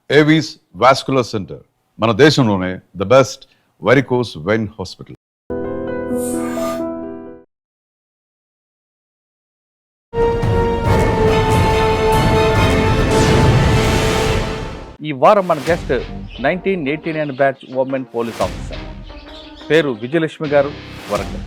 Avis vascular centre మన దేశంలోనే the best varicose vein hospital. ఈ వారం మన guest 1989 batch women police officer, పేరు విజయలక్ష్మి గారు, వరంగల్.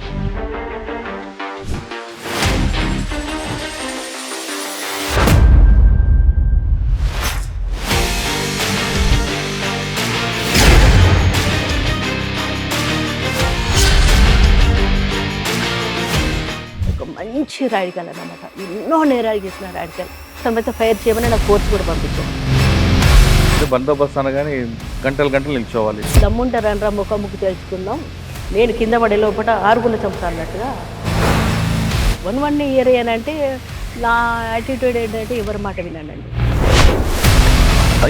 ఒక మంచి రాడికల్ అన్నమాట. ఎన్నో నేరాలు చేసిన రాడికల్. తర్వాత ఫైర్ చేయమని నాకు కోర్టు కూడా పంపించాను. బందోబస్తు అనగానే గంటలు గంటలు నిల్చోవాలి. దమ్ముంటారనరా ముఖముఖి తెలుసుకుందాం, నేను కింద పడే లోపల ఆరుగులు చంపుతా అన్నట్టుగా. 1 ఇయర్ అంటే నా యాటిట్యూడ్ ఏంటంటే ఎవరి మాట వినానండి.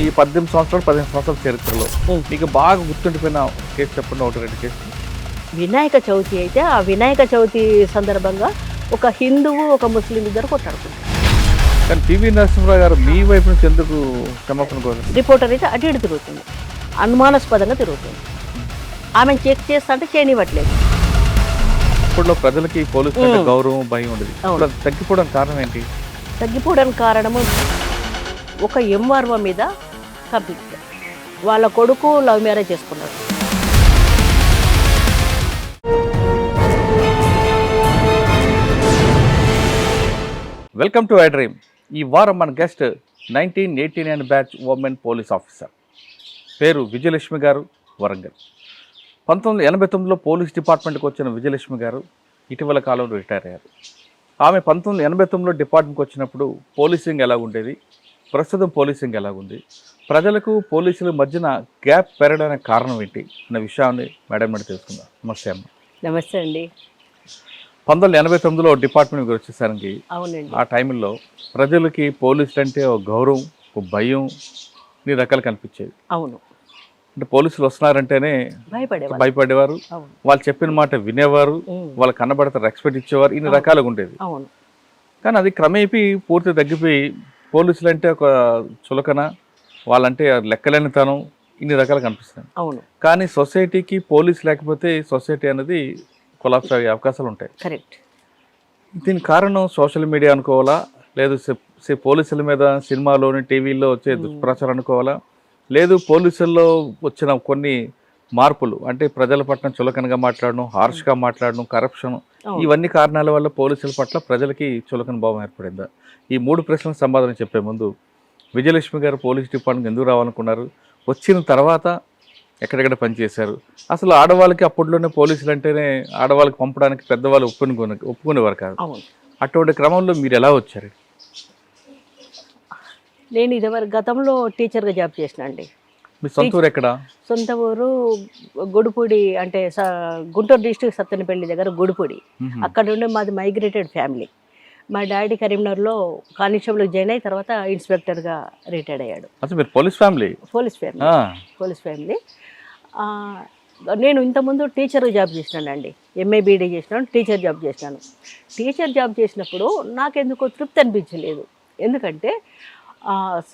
ఈ 18 సంవత్సరాలు 15 సంవత్సరాల చరిత్రలో మీకు బాగా గుర్తుండిపోయిన కేసు చెప్పండి, 1-2 కేసు. వినాయక చవితి అయితే ఆ వినాయక చవితి సందర్భంగా ఒక హిందువు ఒక ముస్లిం ఇద్దరు కొట్టాడుకుంటారు. కానీ పివి నరసింహరావు గారు మీ వైపు నుంచి ఎందుకు క్షమాపణ కోరారు? రిపోర్టర్ అయితే అటు ఇటు తిరుగుతుంది, అనుమానాస్పదంగా తిరుగుతుంది. ఆమెను చెక్ చేస్తా అంటే చేయనివ్వట్లేదు. ఇప్పట్లో ప్రజలకి పోలీసు అంటే గౌరవం, భయం ఉండేది. ఇప్పుడు తగ్గిపోవడానికి కారణం ఏంటి? తగ్గిపోవడానికి కారణము ఒక ఎంఆర్ఓ మీద కంప్లీట్. వాళ్ళ కొడుకు లవ్ మ్యారేజ్ చేసుకున్నాడు. Welcome to I dream. ఈ వారం మన guest 1989 batch women police officer, పేరు విజయలక్ష్మి గారు, వరంగల్. 1989లో పోలీస్ డిపార్ట్మెంట్కి వచ్చిన విజయలక్ష్మి గారు ఇటీవల కాలంలో రిటైర్ అయ్యారు. ఆమె 1989లో డిపార్ట్మెంట్కి వచ్చినప్పుడు పోలీసింగ్ ఎలా ఉండేది, ప్రస్తుతం పోలీసింగ్ ఎలాగుంది, ప్రజలకు పోలీసుల మధ్యన గ్యాప్ పెరగడానికి కారణం ఏంటి అన్న విషయాన్ని మేడం మీద తెలుసుకుందాం. నమస్తే అమ్మ. నమస్తే అండి. 1989లో డిపార్ట్మెంట్కి వచ్చేసరికి అవునండి, ఆ టైంలో ప్రజలకి పోలీసులు అంటే ఒక గౌరవం, ఒక భయం, ఇన్ని రకాలు కనిపించేవి. అవును, అంటే పోలీసులు వస్తున్నారంటేనే భయపడేవారు, వాళ్ళు చెప్పిన మాట వినేవారు, వాళ్ళు కనబడితే రెస్పెక్ట్ ఇచ్చేవారు, ఇన్ని రకాలుగా ఉండేది. అవును. కానీ అది క్రమేపీ పూర్తి తగ్గిపోయి పోలీసులు అంటే ఒక చులకన, వాళ్ళంటే లెక్కలేనితనం, ఇన్ని రకాలు కనిపిస్తాయి. అవును. కానీ సొసైటీకి పోలీసు లేకపోతే సొసైటీ అనేది కొలాప్స్ అయ్యే అవకాశాలు ఉంటాయి. కరెక్ట్. దీనికి కారణం సోషల్ మీడియా అనుకోవాలా, లేదు పోలీసుల మీద సినిమాలోని టీవీలో వచ్చే దుష్ప్రచారం అనుకోవాలా, లేదు పోలీసుల్లో వచ్చిన కొన్ని మార్పులు అంటే ప్రజల పట్ల చులకనగా మాట్లాడడం, హార్ష్గా మాట్లాడడం, కరప్షన్, ఇవన్నీ కారణాల వల్ల పోలీసుల పట్ల ప్రజలకి చులకన భావం ఏర్పడిందా? ఈ 3 ప్రశ్నలకు సమాధానం చెప్పే ముందు విజయలక్ష్మి గారు పోలీస్ డిపార్ట్మెంట్ ఎందుకు రావాలనుకున్నారు, వచ్చిన తర్వాత ఎక్కడెక్కడ పనిచేశారు, అసలు ఆడవాళ్ళకి అప్పట్లోనే పోలీసులు అంటేనే ఆడవాళ్ళకి పంపడానికి పెద్దవాళ్ళు ఒప్పుకునేవారు కాదు. అటువంటి క్రమంలో మీరు ఎలా వచ్చారు? నేను ఇదివరకు గతంలో టీచర్గా జాబ్ చేసిన అండి. మీ సొంత ఊరు ఎక్కడ? సొంత ఊరు గుడిపూడి, అంటే గుంటూరు డిస్ట్రిక్ట్ సత్తెనపల్లి దగ్గర గుడిపూడి. అక్కడ ఉండే మాది మైగ్రేటెడ్ ఫ్యామిలీ. మా డాడీ కరీంనగర్లో కానిస్టేబుల్కి జాయిన్ అయిన తర్వాత ఇన్స్పెక్టర్గా రిటైర్డ్ అయ్యాడు. మీరు పోలీస్ ఫ్యామిలీ? Police family. నేను ఇంతకుముందు టీచర్ జాబ్ చేసినానండి. ఎంఏ బీడీ చేసినాను, టీచర్ జాబ్ చేసినాను. టీచర్ జాబ్ చేసినప్పుడు నాకెందుకో తృప్తి అనిపించలేదు. ఎందుకంటే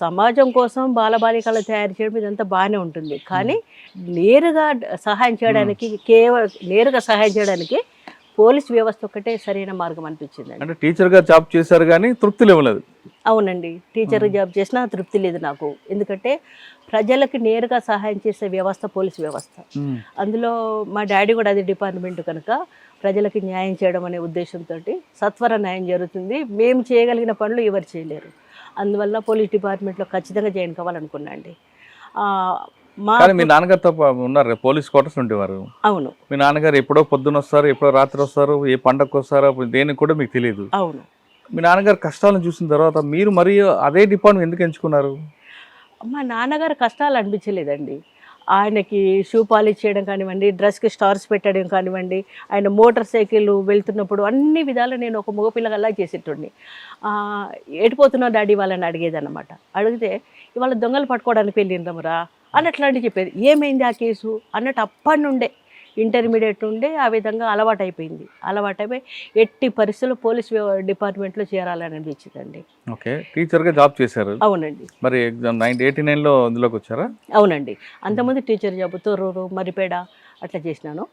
సమాజం కోసం బాలబాలికలు తయారు చేయడం ఇదంతా బాగానే ఉంటుంది, కానీ నేరుగా సహాయం చేయడానికి, నేరుగా సహాయం చేయడానికి పోలీస్ వ్యవస్థ ఒక్కటే సరైన మార్గం అనిపించింది. అంటే టీచర్గా జాబ్ చేశారు కానీ తృప్తి లేవలేదు? అవునండి, టీచర్ జాబ్ చేసినా తృప్తి లేదు నాకు. ఎందుకంటే ప్రజలకి నేరుగా సహాయం చేసే వ్యవస్థ పోలీస్ వ్యవస్థ. అందులో మా డాడీ కూడా అది డిపార్ట్మెంట్ కనుక ప్రజలకి న్యాయం చేయడం అనే ఉద్దేశంతో సత్వర న్యాయం జరుగుతుంది. మేము చేయగలిగిన పనులు ఎవరు చేయలేరు. అందువల్ల పోలీస్ డిపార్ట్మెంట్లో ఖచ్చితంగా జాయిన్ కావాలనుకున్నా అండి. మీ నాన్నగారితో ఉన్నారు, పోలీస్ క్వార్టర్స్ ఉండేవారు. అవును. మీ నాన్నగారు ఎప్పుడో పొద్దున వస్తారు, ఎప్పుడో రాత్రి వస్తారు, ఏ పండగకు వస్తారో దేనికి కూడా మీకు తెలియదు. అవును. మీ నాన్నగారు కష్టాలను చూసిన తర్వాత మీరు మరి అదే డిపార్ట్మెంట్ ఎందుకు ఎంచుకున్నారు? మా నాన్నగారు కష్టాలు అనిపించలేదండి. ఆయనకి షూ పాలిష్ చేయడం కానివ్వండి, డ్రెస్కి స్టార్స్ పెట్టడం కానివ్వండి, ఆయన మోటార్ సైకిల్ వెళ్తున్నప్పుడు అన్ని విధాలు నేను ఒక మగపిల్లగల్లా చేసేటోడిని. ఎడిపోతున్నా డాడీ వాళ్ళని అడిగేదన్నమాట. అడిగితే ఇవాళ దొంగలు పట్టుకోవడానికి వెళ్ళిందమ్మరా అని అట్లాంటివి చెప్పేది. ఏమైంది ఆ కేసు అన్నట్టు అప్పటి నుండే ఇంటర్మీడియట్ నుండి ఆ విధంగా అలవాటైపోయింది. అలవాటైపోయి ఎట్టి పరిస్థితుల్లో పోలీస్ డిపార్ట్మెంట్లో చేరాలని అనిపించిందండి. ఓకే, టీచర్గా జాబ్ చేశారు. అవునండి. మరి 1989లో ఇందులోకి వచ్చారా? అవునండి. అంతకుముందు టీచర్ జాబ్ తొర్రూరు, మరిపేడ అట్లా చేసినాను.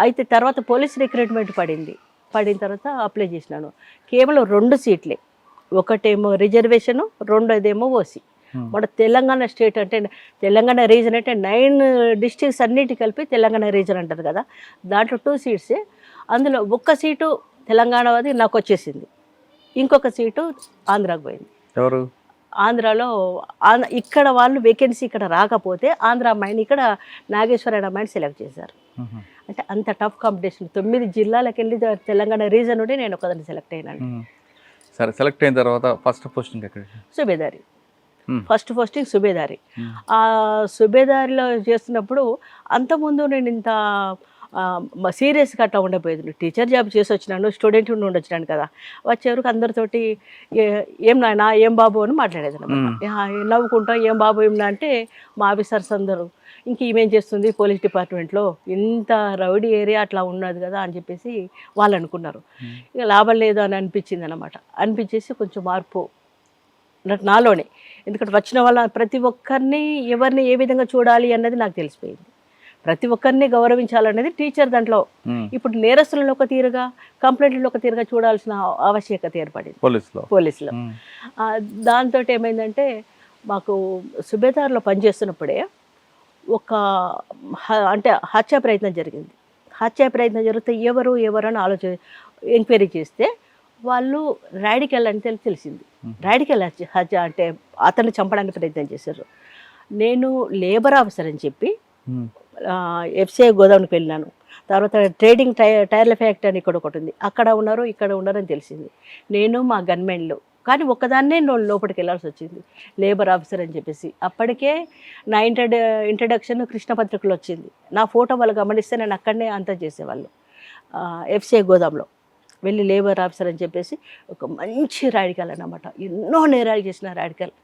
అయితే తర్వాత పోలీస్ రిక్రూట్మెంట్ పడింది. పడిన తర్వాత అప్లై చేసినాను. కేవలం 2 సీట్లే. ఒకటేమో రిజర్వేషను, రెండోదేమో ఓసీ. మన తెలంగాణ స్టేట్ అంటే తెలంగాణ రీజన్ అంటే 9 డిస్ట్రిక్ట్స్ అన్నిటి కలిపి తెలంగాణ రీజన్ అంటారు కదా, దాంట్లో 2 సీట్సే. అందులో ఒక్క సీటు తెలంగాణ అది నాకు వచ్చేసింది, ఇంకొక సీటు ఆంధ్రాకు పోయింది. ఎవరు? ఆంధ్రాలో ఇక్కడ వాళ్ళు వేకెన్సీ ఇక్కడ రాకపోతే ఆంధ్ర అమ్మాయిని ఇక్కడ నాగేశ్వర అమ్మాయిని సెలెక్ట్ చేశారు. అంటే అంత టఫ్ కాంపిటీషన్. 9 జిల్లాలకు వెళ్ళి తెలంగాణ రీజన్ ఉంటే నేను ఒకదాన్ని సెలెక్ట్ అయినాను. సరే, సెలెక్ట్ అయిన తర్వాత ఫస్ట్ పోస్టింగ్ ఎక్కడ? సుబేదారి. First posting Subedari. ఆ సుబేదారిలో చేస్తున్నప్పుడు అంతకుముందు నేను ఇంత సీరియస్గా అట్లా ఉండకపోయేది. టీచర్ జాబ్ చేసి వచ్చినాను, స్టూడెంట్ నుండి వచ్చినాను కదా, వచ్చేవరకు అందరితోటి ఏం నాయనా ఏం బాబు అని మాట్లాడేది అనమాట. నవ్వుకుంటా ఏం బాబు ఏం నా అంటే మా ఆఫీసర్స్ అందరూ ఇంక ఈమెం చేస్తుంది పోలీస్ డిపార్ట్మెంట్లో, ఇంత రౌడీ ఏరియా అట్లా ఉన్నది కదా అని చెప్పేసి వాళ్ళు అనుకున్నారు. ఇక లాభం లేదు అని అనిపించింది అనమాట. అనిపించేసి కొంచెం మార్పు నాలోనే, ఎందుకంటే వచ్చిన వాళ్ళ ప్రతి ఒక్కరిని ఎవరిని ఏ విధంగా చూడాలి అన్నది నాకు తెలిసిపోయింది. ప్రతి ఒక్కరిని గౌరవించాలనేది టీచర్ దాంట్లో. ఇప్పుడు నేరస్తులను ఒక తీరుగా, కంప్లైంట్లను ఒక తీరుగా చూడాల్సిన ఆవశ్యకత ఏర్పడింది పోలీసులో. దాంతో ఏమైందంటే మాకు సుబేదార్లో పనిచేస్తున్నప్పుడే ఒక అంటే హత్యా ప్రయత్నం జరిగింది. హత్యా ప్రయత్నం జరిగితే ఎవరు అని ఎంక్వైరీ చేస్తే వాళ్ళు రాడికల్ అని తెలిసింది. రాడికల్ హత్య అంటే అతన్ని చంపడానికి ప్రయత్నం చేశారు. నేను లేబర్ ఆఫీసర్ అని చెప్పి ఎఫ్సిఐ గోదాంకి వెళ్ళినాను. తర్వాత ట్రేడింగ్ టైర్ల ఫ్యాక్టరీ అని ఇక్కడ ఒకటి ఉంది, అక్కడ ఉన్నారు ఇక్కడ ఉన్నారని తెలిసింది. నేను మా గన్మెన్లు కానీ ఒక్కదాన్నే లోపలికి వెళ్ళాల్సి వచ్చింది, లేబర్ ఆఫీసర్ అని చెప్పేసి. అప్పటికే నా ఇంట్రడక్షన్ కృష్ణపత్రికలో వచ్చింది. నా ఫోటో వాళ్ళు గమనిస్తే నేను అక్కడనే అంతా చేసేవాళ్ళు. ఎఫ్సిఐ గోదాంలో వెళ్ళి లేబర్ ఆఫీసర్ అని చెప్పేసి ఒక మంచి రాడికల్ అన్నమాట. ఎన్నో నేరాలు చేసిన రాడికల్.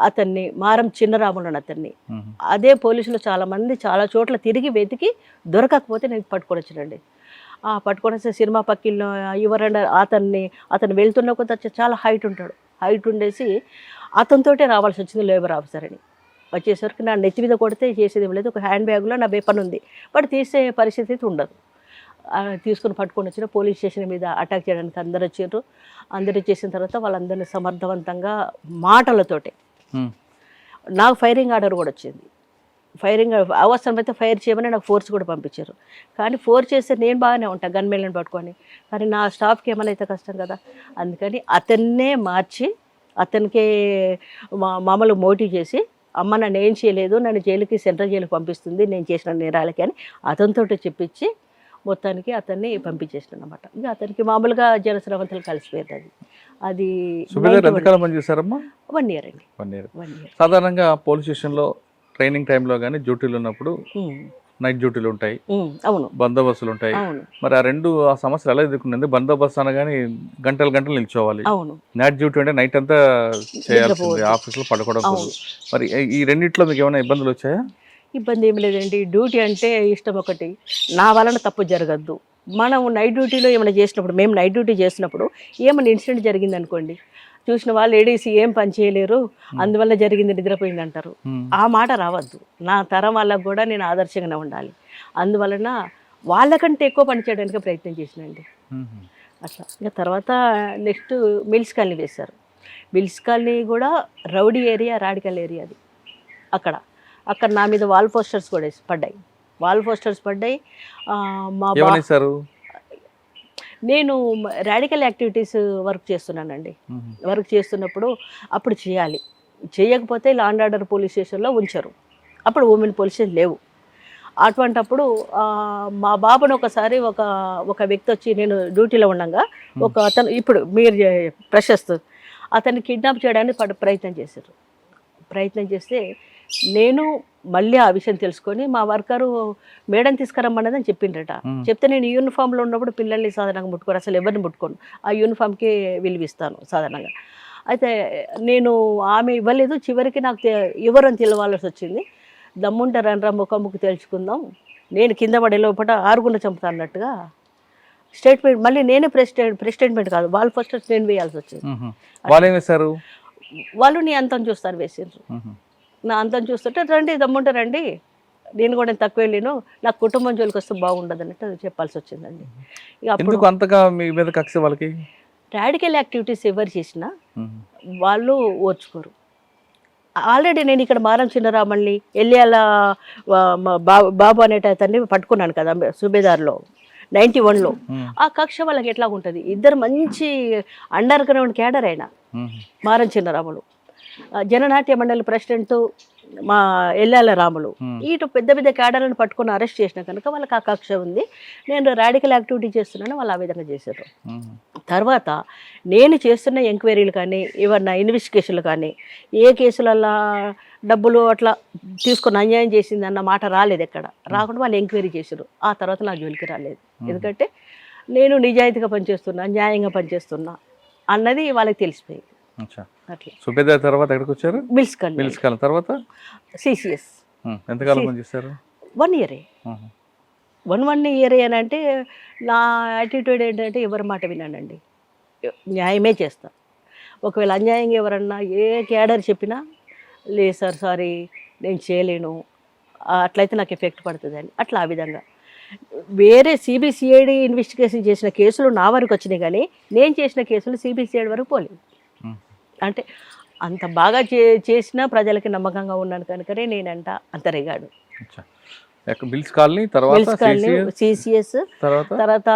అతన్ని మారం చిన్నరాములను అతన్ని అదే పోలీసులు చాలామంది చాలా చోట్ల తిరిగి వెతికి దొరకకపోతే నేను పట్టుకొని వచ్చినండి. పట్టుకొని వస్తే సినిమా పక్కిల్లో ఎవరన్నా అతను వెళ్తున్న కొంత చాలా హైట్ ఉంటాడు. హైట్ ఉండేసి అతనితోటే రావాల్సి వచ్చింది లేబర్ ఆఫీసర్ అని. వచ్చేసరికి నా నెత్తి మీద కొడితే చేసేది లేదు. ఒక హ్యాండ్ బ్యాగ్లో నా వెపన్ ఉంది, బట్ తీసే పరిస్థితి అయితే ఉండదు. తీసుకుని పట్టుకొని వచ్చిన పోలీస్ స్టేషన్ మీద అటాక్ చేయడానికి అందరు వచ్చారు. అందరు చేసిన తర్వాత వాళ్ళందరినీ సమర్థవంతంగా మాటలతోటే, నాకు ఫైరింగ్ ఆర్డర్ కూడా వచ్చింది. ఫైరింగ్ అవసరమైతే ఫైర్ చేయమని నాకు ఫోర్స్ కూడా పంపించారు. కానీ ఫోర్స్ చేస్తే నేను బాగానే ఉంటాను గన్మెన్లను పట్టుకొని, కానీ నా స్టాఫ్కి ఏమైనా అయితే కష్టం కదా. అందుకని అతన్నే మార్చి అతనికే మామూలు మోటివ్ చేసి, అమ్మ నన్ను ఏం చేయలేదు, నన్ను జైలుకి సెంట్రల్ జైలుకి పంపిస్తుంది నేను చేసిన నేరాలకి అని అతనితో చెప్పించి మొత్తానికి అతన్ని పంపించేసాను అనమాట. ఇక అతనికి మామూలుగా జనశ్రవంతులు కలిసిపోయింది. అది 1 year అండి. 1 year. సాధారణంగా పోలీస్ స్టేషన్లో ట్రైనింగ్ టైంలో కానీ డ్యూటీలు ఉన్నప్పుడు నైట్ డ్యూటీలు ఉంటాయి, అవును, బందోబస్తులు ఉంటాయి. మరి ఆ సమస్యలు ఎలా ఎదుర్కొంది? బందోబస్తు అనగానే గంటలు నిల్చోవాలి. అవును, నైట్ డ్యూటీ అంటే నైట్ అంతా చేయాల్సింది, ఆఫీసులో పడుకోవడం. మరి ఈ రెండిట్లో మీకు ఏమైనా ఇబ్బందులు వచ్చాయా? ఇబ్బంది ఏమి లేదండి. డ్యూటీ అంటే ఇష్టం ఒకటి, నా వలన తప్పు జరగద్దు. మనం నైట్ డ్యూటీలో ఏమైనా చేసినప్పుడు, మేము నైట్ డ్యూటీ చేసినప్పుడు ఏమైనా ఇన్సిడెంట్ జరిగింది అనుకోండి, చూసిన వాళ్ళు లేడీస్ ఏం పని చేయలేరు, అందువల్ల జరిగింది నిద్రపోయింది అంటారు. ఆ మాట రావద్దు. నా తరం వాళ్ళకు కూడా నేను ఆదర్శంగానే ఉండాలి. అందువలన వాళ్ళకంటే ఎక్కువ పని చేయడానికి ప్రయత్నం చేసినండి. అట్లా ఇంకా తర్వాత నెక్స్ట్ మిల్స్ కాలనీ వేశారు. మిల్స్ కాలనీ కూడా రౌడీ ఏరియా, రాడికల్ ఏరియా అది. అక్కడ నా మీద వాల్ పోస్టర్స్ కూడా పడ్డాయి. నేను రాడికల్ యాక్టివిటీస్ వర్క్ చేస్తున్నానండి. వర్క్ చేస్తున్నప్పుడు అప్పుడు చేయాలి, చేయకపోతే లా అండ్ ఆర్డర్ పోలీస్ స్టేషన్లో ఉంచరు. అప్పుడు ఉమెన్ పోలీస్ స్టేషన్ లేవు. అటువంటప్పుడు మా బాబును ఒకసారి ఒక వ్యక్తి వచ్చి, నేను డ్యూటీలో ఉండగా ఒక అతను, ఇప్పుడు మీరు ప్రశస్తు, అతన్ని కిడ్నాప్ చేయడానికి ప్రయత్నం చేస్తే నేను మళ్ళీ ఆ విషయం తెలుసుకొని మా వర్కరు మేడం తీసుకురమ్మన్నదని చెప్పిండ్రట. చెప్తే నేను యూనిఫామ్లో ఉన్నప్పుడు పిల్లల్ని సాధారణంగా ముట్టుకోను, అసలు ఎవరిని ముట్టుకోను, ఆ యూనిఫామ్కి విలువిస్తాను సాధారణంగా. అయితే నేను ఆమె ఇవ్వలేదు. చివరికి నాకు ఎవరని తెలవాల్సి వచ్చింది. దమ్ముంటే రండ్రా ముఖముఖి తెలుసుకుందాం, నేను కింద పడే లోపల 6 చంపుతా అన్నట్టుగా స్టేట్మెంట్, మళ్ళీ నేనే ప్రెసిడెంట్ కాదు, వాళ్ళు ఫస్ట్ నేను వేయాల్సి వచ్చింది. వాళ్ళు ఏం వేశారు? వాళ్ళు నీ అంతం చూస్తారు వేసిండ్రు. నా అంతం చూస్తుంటే రండి దమ్ముంటే రండి, నేను కూడా తక్కువ వెళ్ళాను, నాకు కుటుంబం జోలికి వస్తే బాగుండదు అన్నట్టు చెప్పాల్సి వచ్చిందండి. ఇక అప్పుడు ఎందుకు అంతగా మీ మీద కక్ష వాళ్ళకి? రాడికల్ యాక్టివిటీస్ ఎవరు చేసినా వాళ్ళు ఓర్చుకోరు. ఆల్రెడీ నేను ఇక్కడ మారం చిన్నరామల్ని ఎల్లియాల బాబు అనేట అతన్ని పట్టుకున్నాను కదా సుబేదార్లో 91లో. ఆ కక్ష వాళ్ళకి ఎట్లా ఉంటుంది? ఇద్దరు మంచి అండర్ గ్రౌండ్ క్యాడర్ అయినా మారం చిన్నరాములు, జననాట్య మండలి ప్రెసిడెంట్ మా ఎల్లాల రాములు, ఇటు పెద్ద పెద్ద క్యాడర్లను పట్టుకుని అరెస్ట్ చేసిన కనుక వాళ్ళకి ఆ కక్ష ఉంది. నేను రాడికల్ యాక్టివిటీ చేస్తున్నాను, వాళ్ళు ఆ విధంగా చేశారు. తర్వాత నేను చేస్తున్న ఎంక్వైరీలు కానీ ఏమన్నా ఇన్వెస్టిగేషన్లు కానీ ఏ కేసులల్లో డబ్బులు అట్లా తీసుకొని అన్యాయం చేసింది అన్న మాట రాలేదు, ఎక్కడ రాకుండా వాళ్ళు ఎంక్వైరీ చేశారు. ఆ తర్వాత నా జోలికి రాలేదు, ఎందుకంటే నేను నిజాయితీగా పనిచేస్తున్నా, న్యాయంగా పనిచేస్తున్నా అన్నది వాళ్ళకి తెలిసిపోయింది. అట్లా సుబేదార్ తర్వాత ఎక్కడికి వచ్చారు? మిల్స్ కాలం తర్వాత సిసిఎస్. ఎంతకాలం పనిచేస్తారు? 1 ఇయరే. 1 ఇయరే అని అంటే నా యాటిట్యూడ్ ఏంటంటే ఎవరి మాట వినానండి, న్యాయమే చేస్తా. ఒకవేళ అన్యాయంగా ఎవరన్నా ఏ క్యాడర్ చెప్పినా లేదు సార్ సారీ నేను చేయలేను, అట్లయితే నాకు ఎఫెక్ట్ పడుతుంది అని అట్లా ఆ విధంగా. వేరే సిబిసిఐడి ఇన్వెస్టిగేషన్ చేసిన కేసులు నా వరకు వచ్చినాయి, కానీ నేను చేసిన కేసులు సిబిసిఐడి వరకు పోలేదు. అంటే అంత బాగా చేసినా ప్రజలకి నమ్మకంగా ఉన్నాను కనుకనే నేనంట అంత రిగాడు. బిల్స్ కాలనీ తర్వాత సిసిఎస్ తర్వాత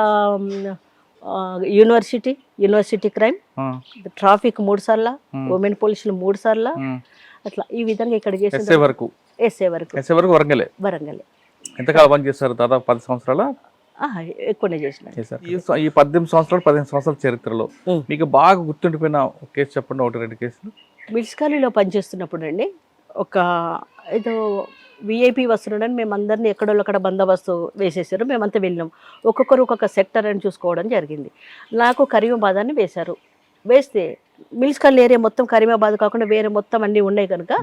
యూనివర్సిటీ క్రైమ్, ట్రాఫిక్ 3 సార్లు, ఉమెన్ పోలీసులు 3 సార్లు, అట్లా ఈ విధంగా ఇక్కడ చేసిన ఎస్ఏ వరకు వరంగలే. ఎంతకాలం పని చేస్తారు? దాదాపు 10 సంవత్సరాల ఎక్కువనే చేసిన. ఈ 18 సంవత్సరాలు 15 సంవత్సరాల చరిత్రలో మీకు బాగా గుర్తుండిపోయిన కేసు చెప్పండి, 1-2 కేసులు. మిల్స్ కాలనీలో పనిచేస్తున్నప్పుడు అండి, ఒక ఏదో విఐపి వస్తున్నాడని మేము అందరినీ ఎక్కడో అక్కడ బందోబస్తు వేసేసారు. మేమంతా వెళ్ళినాం, ఒక్కొక్కరు ఒక్కొక్క సెక్టర్ అని చూసుకోవడం జరిగింది. నాకు కరీమాబాద్ అని వేశారు. వేస్తే మిల్స్ కాలనీ ఏరియా మొత్తం కరీమాబాద్ కాకుండా వేరే మొత్తం అన్నీ ఉన్నాయి కనుక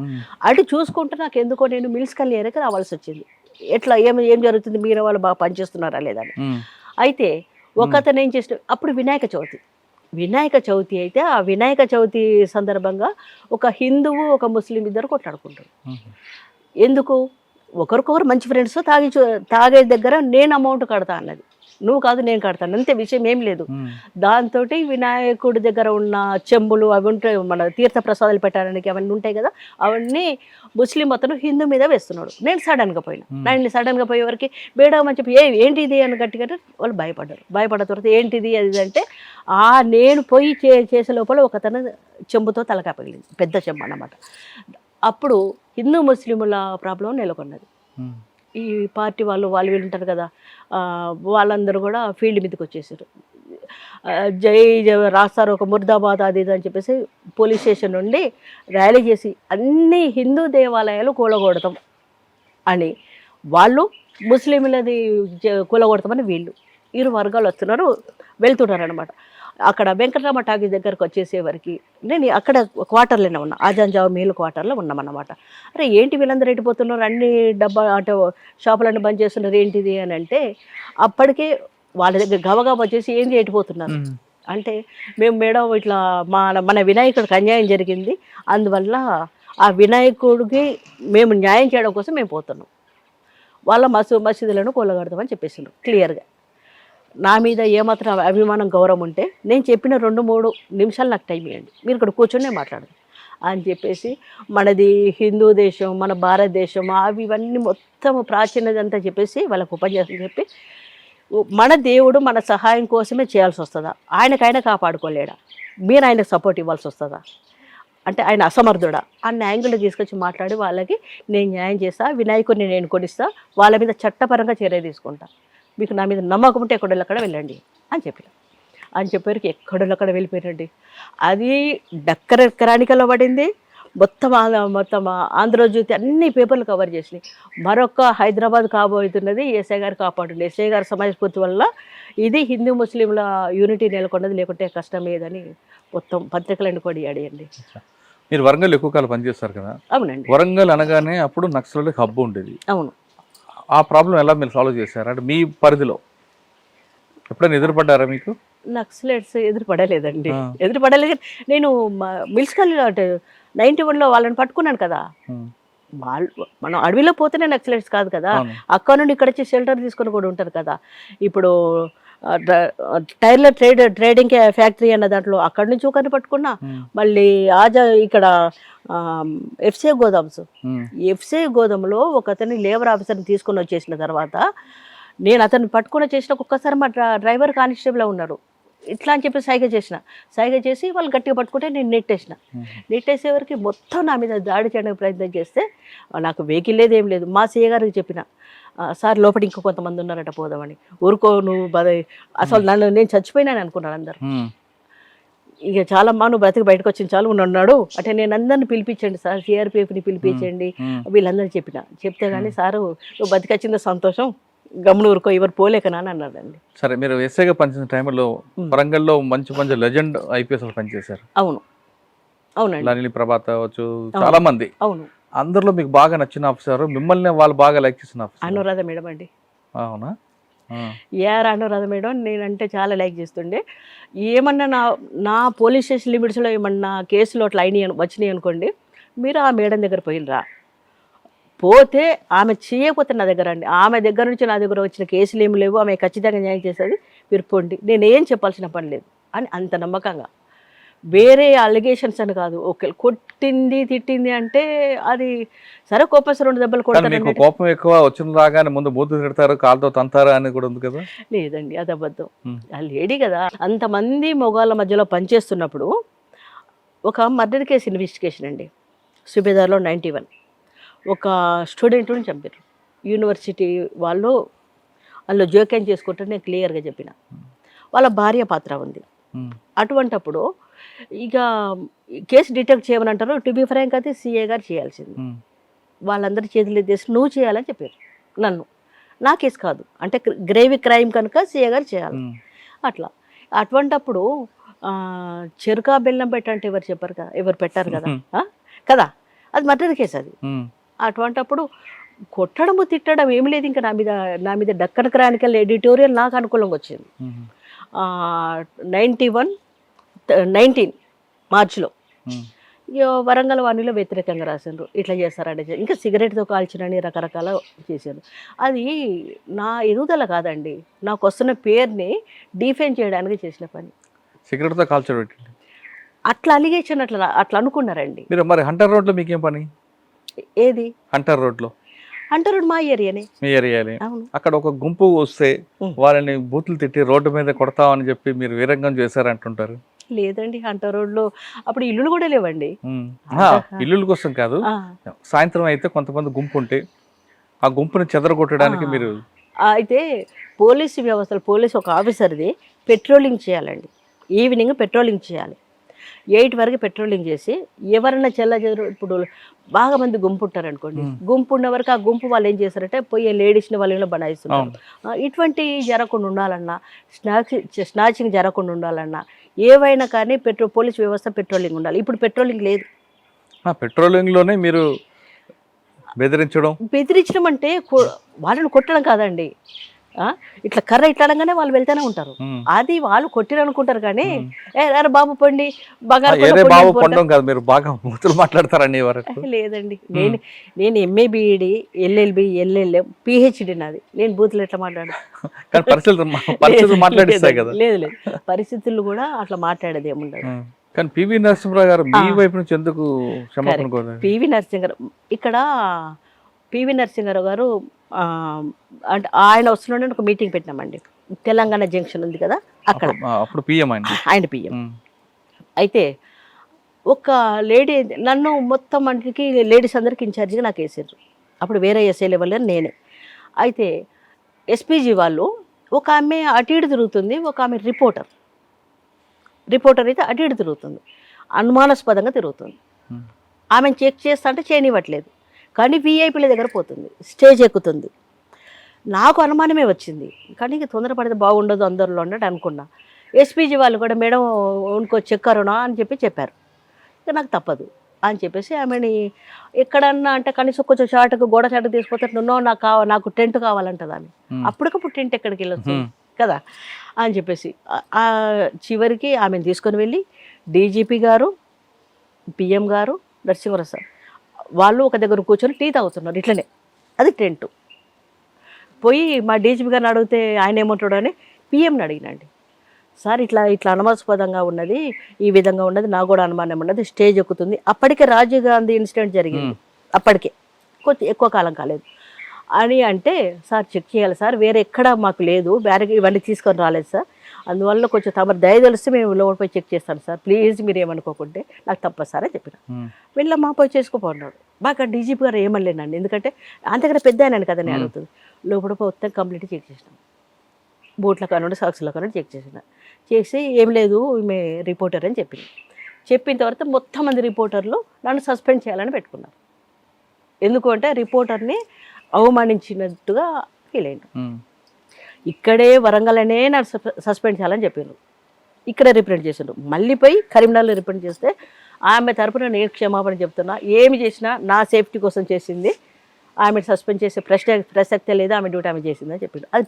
అటు చూసుకుంటే నాకు ఎందుకో నేను మిల్స్ కాలనీ ఏరియాకి రావాల్సి వచ్చింది. ఎట్లా ఏం జరుగుతుంది, మీరు వాళ్ళు బాగా పనిచేస్తున్నారా లేదని. అయితే ఒకతను ఏం చేసిన, అప్పుడు వినాయక చవితి అయితే ఆ వినాయక చవితి సందర్భంగా ఒక హిందువు ఒక ముస్లిం ఇద్దరు కొట్లాడుకుంటారు. ఎందుకు? ఒకరికొకరు మంచి ఫ్రెండ్స్, తాగే దగ్గర నేను అమౌంట్ కడతా అన్నది, నువ్వు కాదు నేను కడతాను అంతే, విషయం ఏం లేదు. దాంతో వినాయకుడి దగ్గర ఉన్న చెంబులు అవి ఉంటాయి, మన తీర్థ ప్రసాదాలు పెట్టడానికి అవన్నీ ఉంటాయి కదా, అవన్నీ ముస్లిం అతను హిందూ మీద వేస్తున్నాడు. నేను సడన్గా పోయేవరకు బేడమని చెప్పి ఏంటిది అని గట్టిగా వాళ్ళు భయపడ్డ తర్వాత ఏంటిది అది అంటే నేను పోయి చేసే లోపల ఒకతను చెంబుతో తలకాయ పగిలింది, పెద్ద చెంబు అన్నమాట. అప్పుడు హిందూ ముస్లిముల ప్రాబ్లం నెలకొన్నది. ఈ పార్టీ వాళ్ళు వీళ్ళు ఉంటారు కదా, వాళ్ళందరూ కూడా ఫీల్డ్ మీదకి వచ్చేసారు. జై రాస్తారు ఒక ముర్దాబాద్ అది ఇది అని చెప్పేసి పోలీస్ స్టేషన్ నుండి ర్యాలీ చేసి అన్ని హిందూ దేవాలయాలు కూలగొడతాం అని వాళ్ళు, ముస్లింలది కూలగొడతామని వీళ్ళు, 2 వర్గాలు వెళ్తున్నారు అనమాట. అక్కడ వెంకటరామ టాకీస్ దగ్గరకు వచ్చేసేవరకు నేను అక్కడ క్వార్టర్లోనే ఉన్నా, ఆజాంజావ మీల్ క్వార్టర్లో ఉన్నామన్నమాట. అరే ఏంటి వీళ్ళందరూ ఎట్టిపోతున్నారు, అన్ని డబ్బా అంటే షాపులన్నీ బంద్ చేస్తున్నారు ఏంటిది అని అంటే, అప్పటికే వాళ్ళ దగ్గర గవగవ వచ్చేసి ఏంటి ఎట్టిపోతున్నారు అంటే, మేము మేడం ఇట్లా మన వినాయకుడికి అన్యాయం జరిగింది, అందువల్ల ఆ వినాయకుడికి మేము న్యాయం చేయడం కోసం మేము పోతున్నాం, వాళ్ళ మసీదులను కూలగొడతామని చెప్పేసిండ్రు క్లియర్గా. నా మీద ఏమాత్రం అభిమానం గౌరవం ఉంటే నేను చెప్పిన 2-3 నిమిషాలు నాకు టైం ఇవ్వండి, మీరు ఇక్కడ కూర్చొని మాట్లాడదు అని చెప్పేసి, మనది హిందూ దేశం, మన భారతదేశం అవి ఇవన్నీ మొత్తం ప్రాచీనదంతా చెప్పేసి వాళ్ళకు ఉపన్యాసం చెప్పి, మన దేవుడు మన సహాయం కోసమే చేయాల్సి వస్తుందా, ఆయనకైనా కాపాడుకోలేడా, మీరు ఆయనకు సపోర్ట్ ఇవ్వాల్సి వస్తుందా అంటే ఆయన అసమర్థుడా అన్న యాంగిల్లో తీసుకొచ్చి మాట్లాడి వాళ్ళకి నేను న్యాయం చేస్తా, వినాయకుడిని నేను కొనిస్తా, వాళ్ళ మీద చట్టపరంగా చర్య తీసుకుంటా, మీకు నా మీద నమ్మకం ఉంటే ఎక్కడోళ్ళక్కడ వెళ్ళండి అని చెప్పేసరికి ఎక్కడోళ్ళక్కడ వెళ్ళిపోయారండి. అది డక్కర క్రానికల్లో పడింది, మొత్తం ఆంధ్రజ్యోతి అన్ని పేపర్లు కవర్ చేసినాయి. మరొక హైదరాబాద్ కాబోతున్నది ఎస్ఐ గారు కాపాడండి, ఎస్ఐ గారి సమాజస్ఫూర్తి వల్ల ఇది హిందూ ముస్లింల యూనిటీ నెలకొన్నది, లేకుంటే కష్టం ఏదని మొత్తం పత్రికలన్నీ కూడా అడిగండి. మీరు వరంగల్ ఎక్కువ కాలం పనిచేస్తారు కదా? అవునండి. వరంగల్ అనగానే అప్పుడు నక్సల్ హబ్ ఉండేది. అవును. ఆ ప్రాబ్లం ఎలా మీరు సాల్వ్ చేశారు అంటే మీ పరిధిలో ఎప్పుడైనా ఎదురుపడ్డారా మీకు? నక్సలైట్స్ ఎదురుపడలేదండి, ఎదురుపడలేదు. నేను మిల్స్కల్ అంటే 91లో వాళ్ళని పట్టుకున్నాను కదా. వాళ్ళు మనం అడవిలో పోతేనే నక్సలైట్స్ కాదు కదా, అక్కడ నుండి ఇక్కడ వచ్చి షెల్టర్ తీసుకొని కూడా ఉంటారు కదా. ఇప్పుడు టైర్ల ట్రేడింగ్ ఫ్యాక్టరీ అన్న దాంట్లో అక్కడి నుంచి ఒకరిని పట్టుకున్నా, మళ్ళీ ఇక్కడ ఎఫ్సిఐ గోదామ్స్, ఎఫ్సిఐ గోదాంలో ఒక అతని లేబర్ ఆఫీసర్ని తీసుకొని వచ్చేసిన తర్వాత నేను అతన్ని పట్టుకొని చేసిన ఒక్కసారి మా డ్రైవర్ కానిస్టేబుల్ ఉన్నారు, ఇట్లా అని చెప్పి సైగ చేసి వాళ్ళు గట్టిగా పట్టుకుంటే నేను నెట్టేసేవరకు మొత్తం నా మీద దాడి చేయడానికి ప్రయత్నం చేస్తే నాకు వెహికల్ లేదు, ఏం లేదు. మా సీఏ గారికి చెప్పిన, సార్ లోపల ఇంకో కొంతమంది ఉన్నారట, పోదామని. ఊరుకో నువ్వు అసలు నేను చచ్చిపోయినాను అనుకున్నాను అందరు. ఇక చాలా నువ్వు బ్రతికి బయటకు వచ్చిన చాలు ఉన్నాడు అంటే నేను అందరిని పిలిపించండి సార్, సిఆర్పిఎఫ్ని పిలిపించండి వీళ్ళందరినీ చెప్తే కానీ సారు నువ్వు బతికొచ్చిందో సంతోషం, గమ్మున ఊరుకో, ఎవరు పోలేకనా అని అన్నాడండి. సరే, మీరు ఎస్ఐగా పనిచేసిన టైంలో వరంగల్లో మంచి లెజెండ్ ఐపీఎస్ పనిచేశారు. అవునండి. లలిని ప్రభాత్ అవ్వచ్చు, చాలా మంది. అవును. అందరిలో మీకు బాగా నచ్చిన ఆఫీసర్, మిమ్మల్ని వాళ్ళు బాగా లైక్ చేసిన ఆఫీసర్? అనురాధ మేడం అండి. అవునా? అనురాధ మేడం నేనంటే చాలా లైక్ చేస్తుండే. ఏమన్నా నా పోలీస్ స్టేషన్ లిమిట్స్లో ఏమన్నా కేసులు అట్లా వచ్చినాయి అనుకోండి, మీరు ఆ మేడం దగ్గర పోతే ఆమె చేయకపోతే నా దగ్గర అండి, ఆమె దగ్గర నుంచి నా దగ్గర వచ్చిన కేసులు ఏమి లేవు, ఆమె ఖచ్చితంగా న్యాయం చేసేది, మీరు పోండి, నేనేం చెప్పాల్సిన పని లేదు అని అంత నమ్మకంగా. వేరే అలిగేషన్స్ అని కాదు, ఓకే కొట్టింది తిట్టింది అంటే అది సరే, కోపం 2 దెబ్బలు కొడతారు. కోపం ఎక్కువ వచ్చిన రాగానే ముందు బూతు తిడతారు, కాలుతో తంతారు అని కూడా ఉంది కదా? లేదండి, అది అబద్ధం. ఆ లేడీ కదా, అంతమంది మొగాళ్ళ మధ్యలో పనిచేస్తున్నప్పుడు ఒక మర్డర్ కేసు ఇన్వెస్టిగేషన్ అండి, సుబేదార్లో 91 ఒక స్టూడెంట్ని చంపారు. యూనివర్సిటీ వాళ్ళు అందులో జోక్యం చేసుకుంటే నేను క్లియర్గా చెప్పిన, వాళ్ళ భార్య పాత్ర ఉంది. అటువంటప్పుడు ఇక కేసు డిటెక్ట్ చేయమని అంటారు. టు బి ఫ్రాంక్ అయితే సిఏ గారు చేయాల్సింది, వాళ్ళందరి చేతులు ఎత్తేసి నువ్వు చేయాలని చెప్పారు నన్ను. నా కేసు కాదు అంటే గ్రేవీ క్రైమ్ కనుక సిఏ గారు చేయాలి. అటువంటప్పుడు చెరుకా బెల్లం పెట్టంటే ఎవరు చెప్పారు కదా, ఎవరు పెట్టారు కదా కదా, అది మర్డర్ కేసు అది. అటువంటప్పుడు కొట్టడము తిట్టడం ఏమి లేదు, ఇంకా నా మీద డక్కన క్రానికల్ ఎడిటోరియల్ నాకు అనుకూలంగా వచ్చింది. 19 మార్చిలో వరంగల్ వాణిలో వ్యతిరేకంగా రాసిండ్రు, ఇట్లా చేస్తారంటే ఇంకా సిగరెట్తో కాల్చినని రకరకాల చేశారు. అది నా ఎదుగుదల కాదండి, నాకు వస్తున్న పేరుని డిఫైన్ చేయడానికి చేసిన పని. సిగరెట్తో కాల్చడం అట్లా అలిగేషన్ అట్లా అనుకున్నారండి. మీరు మరి హంటర్ రోడ్లో మీకేం పని? ఏది హంటర్ రోడ్లో? హంటర్ రోడ్ మా ఏరియానే. మీ ఏరియానే. అక్కడ ఒక గుంపు వస్తే వాళ్ళని బూతులు తిట్టి రోడ్డు మీద కొడతామని చెప్పి మీరు వీరంగం చేశారంటుంటారు. లేదండి, హంటర్ రోడ్లో అప్పుడు ఇల్లులు కూడా లేవండి. ఇల్లుల కోసం కాదు, సాయంత్రం అయితే కొంతమంది గుంపు ఉంటే ఆ గుంపుని చెదరగొట్టడానికి మీరు. అయితే పోలీసు వ్యవస్థలో పోలీసు ఒక ఆఫీసర్ది పెట్రోలింగ్ చేయాలండి, ఈవినింగ్ పెట్రోలింగ్ చేయాలి. 8 వరకు పెట్రోలింగ్ చేసి ఎవరైనా చెల్లచెదరు, ఇప్పుడు బాగా మంది గుంపు ఉంటారు అనుకోండి, గుంపు ఉన్న వరకు ఆ గుంపు వాళ్ళు ఏం చేస్తారంటే పోయి లేడీస్ని వాళ్ళు బనాయిస్తున్నారు. ఇటువంటి జరగకుండా ఉండాలన్నా, స్నాచింగ్ జరగకుండా ఉండాలన్నా ఏవైనా కానీ పోలీస్ వ్యవస్థ పెట్రోలింగ్ ఉండాలి. ఇప్పుడు పెట్రోలింగ్ లేదు. పెట్రోలింగ్లోనే మీరు బెదిరించడం అంటే వాళ్ళని కొట్టడం కాదండి, ఇట్లా కర్ర ఇట్లా అనగానే వాళ్ళు వెళ్తూనే ఉంటారు. అది వాళ్ళు కొట్టిరనుకుంటారు కానీ బాబు పండి లేదండి. నేను MA B Ed LLB LLM PhD నాది, నేను బూతులు ఎట్లా లేదు పరిస్థితులు కూడా అట్లా మాట్లాడేది ఏముండదు. కానీ పివి నరసింహరావు గారు మీ వైపు నుంచి ఎందుకు క్షమాపణ కోరారు? పివి నరసింహరావు ఇక్కడ పివి నరసింహరావు గారు అంటే ఆయన వస్తున్నాడు, ఒక మీటింగ్ పెట్టినామండి, తెలంగాణ జంక్షన్ ఉంది కదా అక్కడ. అప్పుడు పిఎం ఆయన పిఎం అయితే ఒక లేడీ నన్ను మొత్తం మనకి లేడీస్ అందరికి ఇన్ఛార్జిగా నాకు వేసారు. అప్పుడు వేరే ఎస్ఐ లెవెల్ నేనే. అయితే ఎస్పీజీ వాళ్ళు ఒక ఆమె అటు ఇటు తిరుగుతుంది, ఒక ఆమె రిపోర్టర్ అయితే అటు ఇటు తిరుగుతుంది, అనుమానాస్పదంగా తిరుగుతుంది. ఆమెను చెక్ చేస్తా అంటే చేయనివ్వట్లేదు, కానీ వీఐపీల దగ్గర పోతుంది, స్టేజ్ ఎక్కుతుంది. నాకు అనుమానమే వచ్చింది, కానీ ఇక తొందరపడితే బాగుండదు అందరిలో అన్నట్టు అనుకున్నా. ఎస్పీజీ వాళ్ళు కూడా మేడం ఇంకో చెక్కరునా అని చెప్పారు. ఇక నాకు తప్పదు, అని చెప్పేసి ఆమెని ఎక్కడన్నా అంటే కనీసం కొంచెం గోడ చాటుకు తీసుకుపోతే నువ్వు నాకు టెంట్ కావాలంటది ఆమె. అప్పటికప్పుడు టెంట్ ఎక్కడికి వెళ్ళొచ్చు కదా అని చెప్పేసి ఆ చివరికి ఆమెను తీసుకొని వెళ్ళి డీజీపీ గారు, పిఎం గారు, నరసింహరావు సార్ వాళ్ళు ఒక దగ్గర కూర్చొని టీ తాగుతున్నారు ఇట్లనే. అది టెంట్. పోయి మా డీజీపీ గారిని అడిగితే ఆయన ఏమంటాడు అని పిఎంని అడిగినండి. సార్ ఇట్లా అనుమానాస్పదంగా ఉన్నది, ఈ విధంగా ఉన్నది, నాకు కూడా అనుమానం ఉన్నది, స్టేజ్ ఎక్కుతుంది. అప్పటికే రాజీవ్ గాంధీ ఇన్సిడెంట్ జరిగింది, అప్పటికే కొంచెం ఎక్కువ కాలం కాలేదు అని అంటే, సార్ చెక్ చేయాలి సార్, వేరే ఎక్కడ మాకు లేదు, బ్యారక్ ఇవన్నీ తీసుకొని రాలేదు సార్, అందువల్ల కొంచెం తమరు దయ తెలిస్తే మేము లోపలిపోయి చెక్ చేస్తాను సార్, ప్లీజ్ మీరు ఏమనుకోకుంటే, నాకు తప్ప సార్ అని చెప్పిన. వెళ్ళా పోయి చేసుకోపోన్నాడు. బాగా డీజీపీ గారు ఏమనలేనండి, ఎందుకంటే అంతకంటే పెద్ద ఆయన కదా నేను అడుగుతుంది. లోపల మొత్తం కంప్లీట్ చెక్ చేసినాం, బూట్ల కానుండి సాక్స్ల కానుండి చెక్ చేసి ఏం లేదు ఈమె రిపోర్టర్ అని చెప్పిన తర్వాత మొత్తం మంది రిపోర్టర్లు నన్ను సస్పెండ్ చేయాలని పెట్టుకున్నారు. ఎందుకు అంటే రిపోర్టర్ని అవమానించినట్టుగా ఫీల్ అయ్యాను. ఇక్కడే వరంగల్నే నన్ను సస్పెండ్ చేయాలని చెప్పారు, ఇక్కడే రిప్రజెంట్ చేసిండ్రు. మళ్ళీ పోయి కరీంనగర్లో రిప్రజెంట్ చేస్తే ఆమె తరపున నేను క్షమాపణ చెప్తున్నా, ఏమి చేసినా నా సేఫ్టీ కోసం చేసింది, ఆమె సస్పెండ్ చేసే ప్రసక్తే లేదు, ఆమె డ్యూటీ ఆమె చేసిందని చెప్పిండు. అది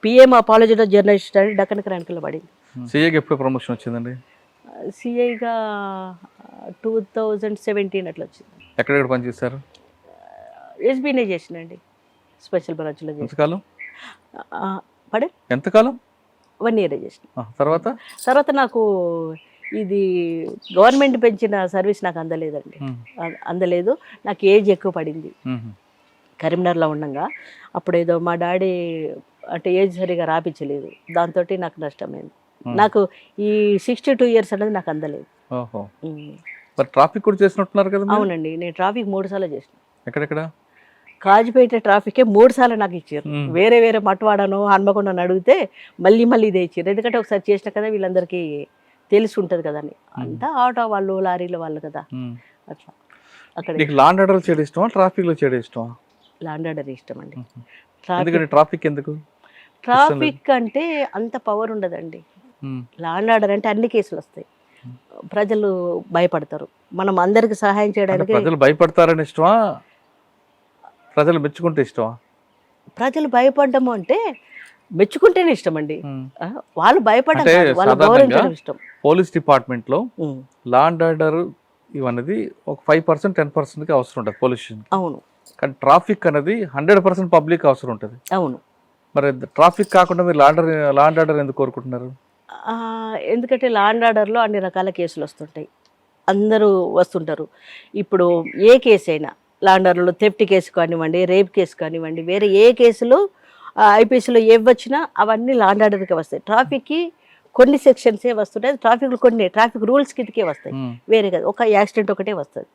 పిఎం అపాలజీలో జర్నలిస్ట్ అని డక్కన్ క్రానికల్లో పడింది. సిఐకి ఎప్పుడు ప్రమోషన్ వచ్చిందండి? సిఐగా 2017 అట్లా వచ్చింది. ఎక్కడెక్కడ పనిచేస్తారు? ఎస్బీనే చేసినండి, స్పెషల్ బ్రాంచ్లో చేసి. ఎంతకాలం? ఎంతకాలం? 1 year చేసిన. తర్వాత నాకు ఇది గవర్నమెంట్ పెంచిన సర్వీస్ నాకు అందలేదు. నాకు ఏజ్ ఎక్కువ పడింది కరీంనగర్లో ఉండగా. అప్పుడు ఏదో మా డాడీ అంటే ఏజ్ సరిగా రాపించలేదు, దాంతో నాకు నష్టమైంది. నాకు ఈ 62 years అనేది నాకు అందలేదు. ట్రాఫిక్ కూడా చేసినట్టున్నారు కదా? అవునండి, నేను ట్రాఫిక్ 3 సార్లు చేసిన. ఎక్కడెక్కడ? కాజిపేట ట్రాఫికే 3 సార్లు నాకు ఇచ్చారు. వేరే మట్వాడను హన్మకొండను అడిగితే మళ్ళీ ఇదే ఇచ్చారు. ఎందుకంటే ఒకసారి చేసిన కదా, వీళ్ళందరికీ తెలిసి ఉంటుంది కదా అని. అంతా ఆటో వాళ్ళు, లారీల వాళ్ళు కదా, అట్లా. అక్కడ లాండ్ ఆర్డర్ చేయడం ఇష్టమా, ట్రాఫిక్లో చేయడం ఇష్టమా? లాండ్ ఆర్డర్ ఇష్టం అండి. ట్రాఫిక్ ఎందుకు? ట్రాఫిక్ అంటే అంత పవర్ ఉండదండి. లాండ్ ఆర్డర్ అంటే అన్ని కేసులు వస్తాయి, ప్రజలు భయపడతారు. మనం అందరికి సహాయం చేయడానికి. ప్రజలు భయపడతారని ఇష్టమా, ప్రజలు మెచ్చుకుంటే ఇష్టమా? ప్రజలు భయపడము అంటే మెచ్చుకుంటేనే ఇష్టం అండి. వాళ్ళు భయపడడం కాదు, వాళ్ళు గౌరవించడం ఇష్టం. పోలీస్ డిపార్ట్మెంట్ లో లాండ్ ఆర్డర్ ఇవన్నది ఒక 5% 10% అవసరం ఉంటుంది పోలీస్ స్టేషన్. అవును. కానీ ట్రాఫిక్ అనేది 100% పబ్లిక్ అవసరం ఉంటుంది. అవును. మరి ట్రాఫిక్ కాకుండా మీరు లాండ్ ఆర్డర్ ఎందుకు కోరుకుంటున్నారు? ఎందుకంటే లాండ్ ఆర్డర్లో అన్ని రకాల కేసులు వస్తుంటాయి, అందరూ వస్తుంటారు. ఇప్పుడు ఏ కేసు అయినా లాండ్ ఆర్డర్లో థెఫ్ట్ కేసు కానివ్వండి, రేప్ కేసు కానివ్వండి, వేరే ఏ కేసులు ఐపీఎస్లో ఏవి వచ్చినా అవన్నీ లాండ్ ఆర్డర్కే వస్తాయి. ట్రాఫిక్కి కొన్ని సెక్షన్సే వస్తుంటాయి, ట్రాఫిక్ రూల్స్ కిందకే వస్తాయి, వేరే కాదు. ఒక యాక్సిడెంట్ ఒకటే వస్తుంది.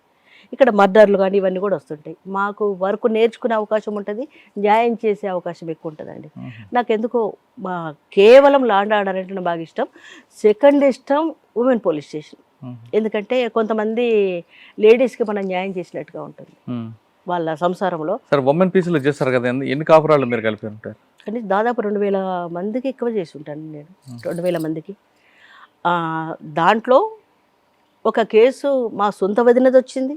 ఇక్కడ మర్డర్లు కానీ ఇవన్నీ కూడా వస్తుంటాయి. మాకు వర్క్ నేర్చుకునే అవకాశం ఉంటుంది, న్యాయం చేసే అవకాశం ఎక్కువ ఉంటుందండి. నాకెందుకో కేవలం లాండ్ ఆర్డర్ అంటే బాగా ఇష్టం. సెకండ్ ఇష్టం ఉమెన్ పోలీస్ స్టేషన్. ఎందుకంటే కొంతమంది లేడీస్కి మనం న్యాయం చేసినట్టుగా ఉంటుంది వాళ్ళ సంసారంలో. సరే, ఉమెన్ పీసులు చేస్తారు కదా, ఎన్ని కాపురాలు మీరు కలిపి ఉంటారు? కానీ దాదాపు 2000 మందికి ఎక్కువ చేసి ఉంటాను నేను, 2000 మందికి. దాంట్లో ఒక కేసు మా సొంత వదినది వచ్చింది,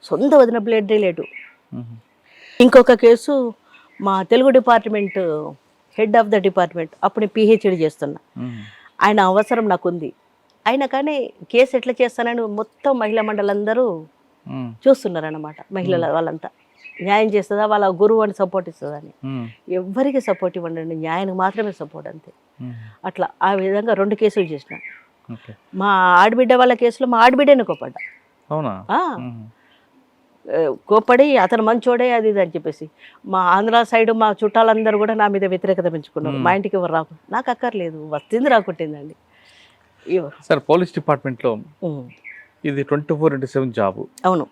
సొంత వదిన బ్లడ్ రిలేటివ్. ఇంకొక కేసు మా Telugu department head of the department, అప్పుడు నేను పిహెచ్డి చేస్తున్నా, ఆయన అవసరం నాకుంది. అయినా కానీ కేసు ఎట్లా చేస్తానని మొత్తం మహిళా మండలందరూ చూస్తున్నారు అన్నమాట. మహిళల వాళ్ళంతా న్యాయం చేస్తుందా, వాళ్ళ గురువు అని సపోర్ట్ ఇస్తుందా అని. ఎవ్వరికి సపోర్ట్ ఇవ్వండి, న్యాయానికి మాత్రమే సపోర్ట్, అంతే. అట్లా ఆ విధంగా 2 కేసులు చేసిన. మా ఆడబిడ్డ వాళ్ళ కేసులో మా ఆడబిడ్డని కోపడ్డా. అవునా? కోపడి అతను మంచోడే అది ఇది అని చెప్పేసి మా ఆంధ్ర సైడ్ మా చుట్టాలందరూ కూడా నా మీద వ్యతిరేకత పెంచుకున్నారు. మా ఇంటికి ఎవరు రాకుండా, నాకు అక్కర్లేదు, వస్తుంది రాకుంటుందండి. సార్, పోలీస్ డిపార్ట్మెంట్లో ఇది 24/7 జాబు. అవును.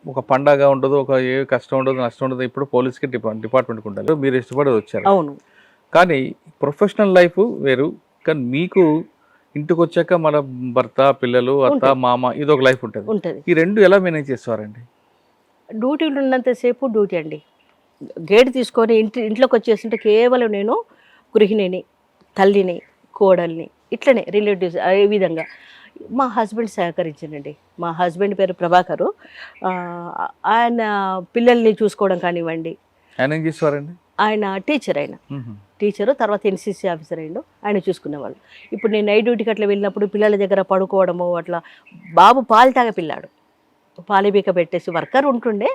ఒక పండగ ఉండదు, ఒక ఏ కష్టం ఉండదు, నష్టం ఉండదు. ఇప్పుడు పోలీస్కి డిపార్ట్మెంట్కి ఉండాలి, మీరు ఇష్టపడి వచ్చారు. అవును. కానీ ప్రొఫెషనల్ లైఫ్ వేరు. కానీ మీకు ఇంటికి వచ్చాక మన భర్త, పిల్లలు, అత్త, మామ, ఇది ఒక లైఫ్ ఉంటుంది. ఈ రెండు ఎలా మేనేజ్ చేస్తారండి? డ్యూటీలు ఉన్నంతసేపు డ్యూటీ అండి. గేట్ తీసుకొని ఇంట్లోకి వచ్చేసింటే కేవలం నేను గృహిణిని, తల్లిని, కోడల్ని, ఇట్లనే రిలేటివ్స్ ఏ విధంగా మా హస్బెండ్ సహకరించానండి. మా హస్బెండ్ పేరు ప్రభాకరు. ఆ, ఆయన పిల్లల్ని చూసుకోవడం కానివ్వండి, ఆయన ఏం చేసేవారండి? ఆయన టీచర్, టీచరు, తర్వాత ఎన్సీసీ ఆఫీసర్ అయ్యిండు. ఆయన చూసుకునేవాళ్ళు. ఇప్పుడు నేను నైట్ డ్యూటీకి అట్లా వెళ్ళినప్పుడు పిల్లల దగ్గర పడుకోవడము అట్లా, బాబు పాలు తాగ పిల్లాడు, పాలిబీక పెట్టేసి వర్కర్ ఉంటుండే,